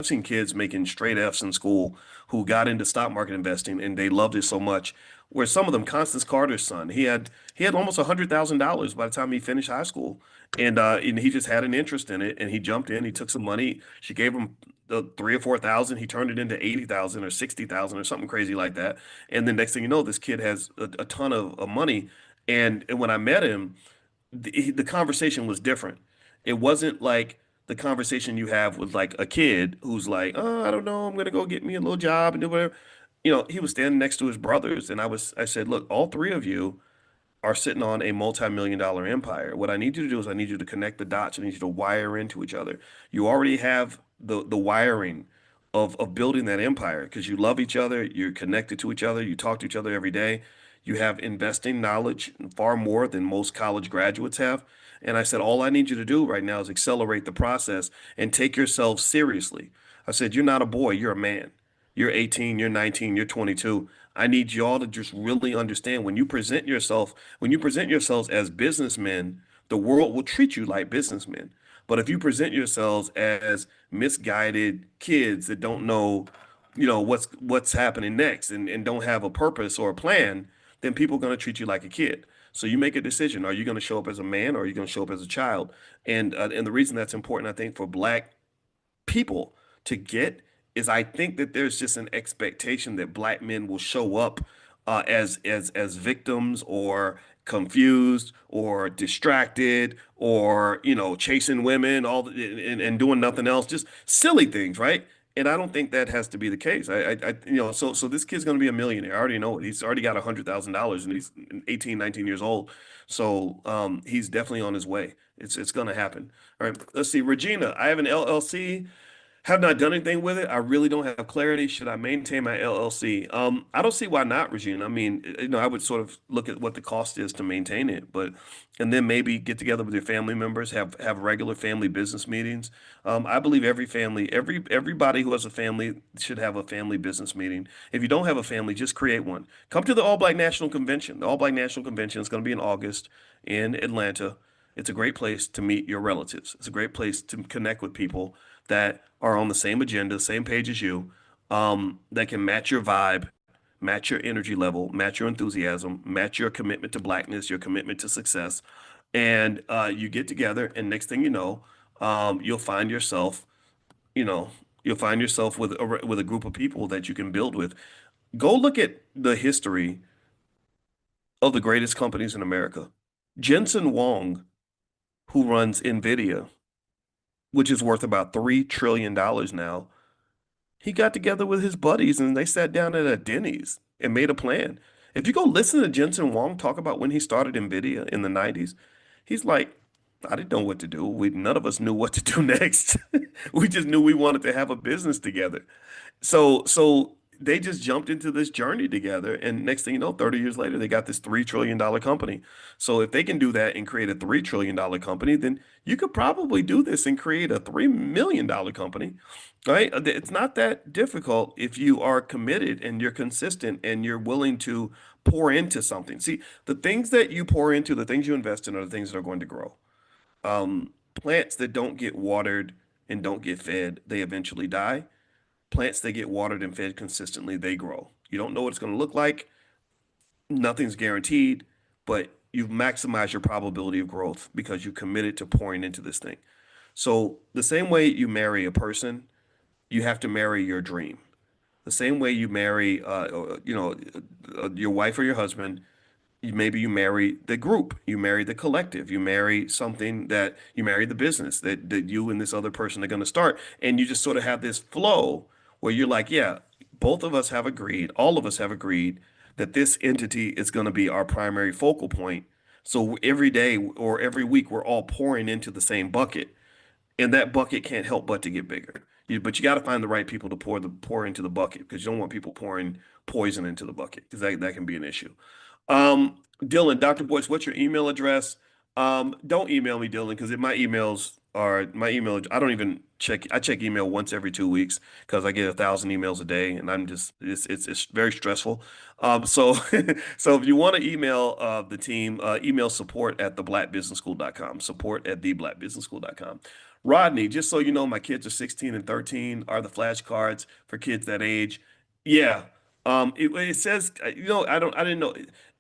I've seen kids making straight F's in school who got into stock market investing and they loved it so much. Where some of them, Constance Carter's son, he had almost $100,000 by the time he finished high school, and he just had an interest in it, and he jumped in. He took some money. She gave him the 3 or 4 thousand. He turned it into 80,000 or 60,000 or something crazy like that. And then next thing you know, this kid has a ton of money. And when I met him, the conversation was different. It wasn't like the conversation you have with like a kid who's like, oh, I don't know, I'm gonna go get me a little job and do whatever. He was standing next to his brothers, and I said, look, all three of you are sitting on a multi-million dollar empire. What I need you to do is I need you to connect the dots. I need you to wire into each other. You already have the wiring of building that empire because you love each other, you're connected to each other, you talk to each other every day. You have investing knowledge far more than most college graduates have. And I said, all I need you to do right now is accelerate the process and take yourself seriously. I said, you're not a boy, you're a man. You're 18, you're 19, you're 22. I need y'all to just really understand when you present yourselves as businessmen, the world will treat you like businessmen. But if you present yourselves as misguided kids that don't know, what's happening next and don't have a purpose or a plan, then people are going to treat you like a kid. So you make a decision. Are you going to show up as a man or are you going to show up as a child? And the reason that's important, I think, for Black people to get is I think that there's just an expectation that Black men will show up as victims or confused or distracted or chasing women and doing nothing else, just silly things, right? And I don't think that has to be the case. So this kid's going to be a millionaire. I already know it. He's already got $100,000 and he's 18, 19 years old. So he's definitely on his way. It's going to happen. All right, let's see. Regina, I have an LLC. Have not done anything with it. I really don't have clarity. Should I maintain my LLC? I don't see why not, Regina. I mean, I would sort of look at what the cost is to maintain it, and then maybe get together with your family members, have regular family business meetings. I believe everybody who has a family should have a family business meeting. If you don't have a family, just create one. Come to the All Black National Convention. The All Black National Convention is going to be in August in Atlanta. It's a great place to meet your relatives. It's a great place to connect with people that are on the same agenda, same page as you, that can match your vibe, match your energy level, match your enthusiasm, match your commitment to Blackness, your commitment to success. And you get together, and next thing you know, you'll find yourself, you know, you'll find yourself with a group of people that you can build with. Go look at the history of the greatest companies in America. Jensen Huang, who runs NVIDIA, which is worth about $3 trillion now, he got together with his buddies and they sat down at a Denny's and made a plan. If you go listen to Jensen Huang talk about when he started NVIDIA in the 90s, he's like, I didn't know what to do. None of us knew what to do next. We just knew we wanted to have a business together. So they just jumped into this journey together, and next thing you know, 30 years later, they got this $3 trillion company. So if they can do that and create a $3 trillion company, then you could probably do this and create a $3 million company, right? It's not that difficult if you are committed and you're consistent and you're willing to pour into something. See, the things that you pour into, the things you invest in, are the things that are going to grow. Plants that don't get watered and don't get fed, they eventually die. Plants that get watered and fed consistently, they grow. You don't know what it's going to look like. Nothing's guaranteed, but you've maximized your probability of growth because you committed to pouring into this thing. So the same way you marry a person, you have to marry your dream. The same way you marry, your wife or your husband, maybe you marry the group, you marry the collective, you marry something that you marry the business that you and this other person are going to start. And you just sort of have this flow where you're like, yeah, both of us have agreed, all of us have agreed that this entity is going to be our primary focal point. So every day or every week, we're all pouring into the same bucket, and that bucket can't help but to get bigger. But you got to find the right people to pour into the bucket because you don't want people pouring poison into the bucket because that can be an issue. Dylan, Dr. Boyce, what's your email address? Don't email me, Dylan, because my email. I don't even check. I check email once every 2 weeks because I get 1,000 emails a day, and it's very stressful. So so if you want to email the team, email support at theblackbusinessschool.com. Support at theblackbusinessschool.com. Rodney, just so you know, my kids are 16 and 13 are the flashcards for kids that age. Yeah. It says, I didn't know.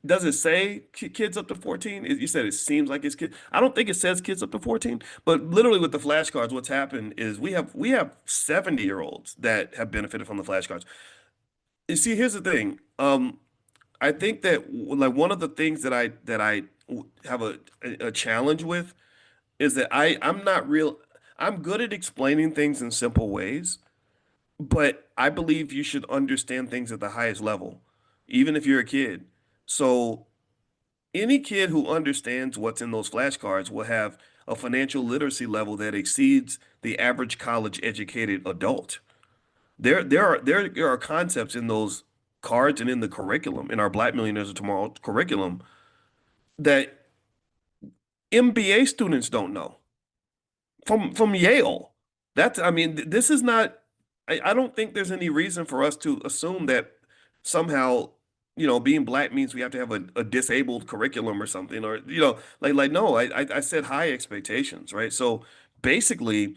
Does it say kids up to 14? You said it seems like it's kids. I don't think it says kids up to 14, but literally with the flashcards, what's happened is we have 70-year-olds that have benefited from the flashcards. You see, here's the thing. I think that like one of the things that I have a challenge with is that I'm not real. I'm good at explaining things in simple ways, but I believe you should understand things at the highest level, even if you're a kid. So any kid who understands what's in those flashcards will have a financial literacy level that exceeds the average college educated adult. There are concepts in those cards and in the curriculum, in our Black Millionaires of Tomorrow curriculum, that MBA students don't know from Yale. I mean, this is not. I don't think there's any reason for us to assume that somehow, being black means we have to have a disabled curriculum or something, or like no. I said high expectations, right? So basically,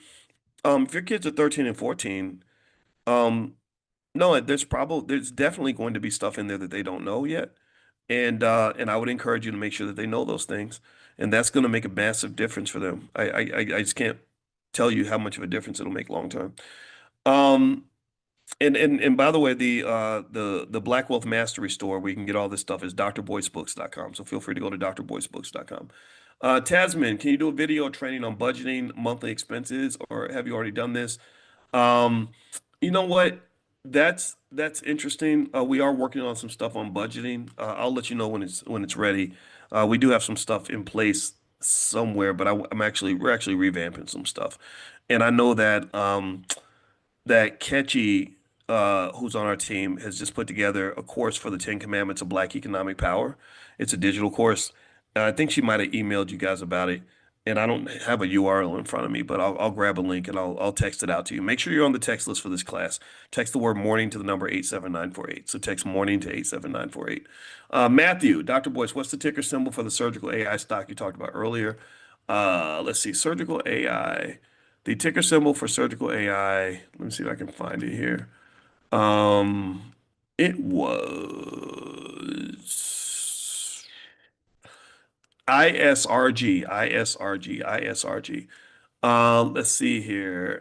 if your kids are 13 and 14, um, no, there's definitely going to be stuff in there that they don't know yet. And I would encourage you to make sure that they know those things. And that's going to make a massive difference for them. I just can't tell you how much of a difference it'll make long term. Um, and by the way, the Black Wealth Mastery store where you can get all this stuff is drboycebooks.com. So feel free to go to drboycebooks.com. Tasman, can you do a video training on budgeting monthly expenses, or have you already done this? Um, you know what? That's interesting. We are working on some stuff on budgeting. I'll let you know when it's ready. We do have some stuff in place somewhere, but we're actually revamping some stuff, and I know that Ketchy, who's on our team, has just put together a course for the Ten Commandments of Black Economic Power. It's a digital course. I think she might have emailed you guys about it, and I don't have a URL in front of me, but I'll grab a link and I'll text it out to you. Make sure you're on the text list for this class. Text the word morning to the number 87948. So text morning to 87948. Matthew, Dr. Boyce, what's the ticker symbol for the surgical AI stock you talked about earlier? Let's see, surgical AI. The ticker symbol for surgical AI, let me see if I can find it here. It was ISRG, ISRG, ISRG. Let's see here.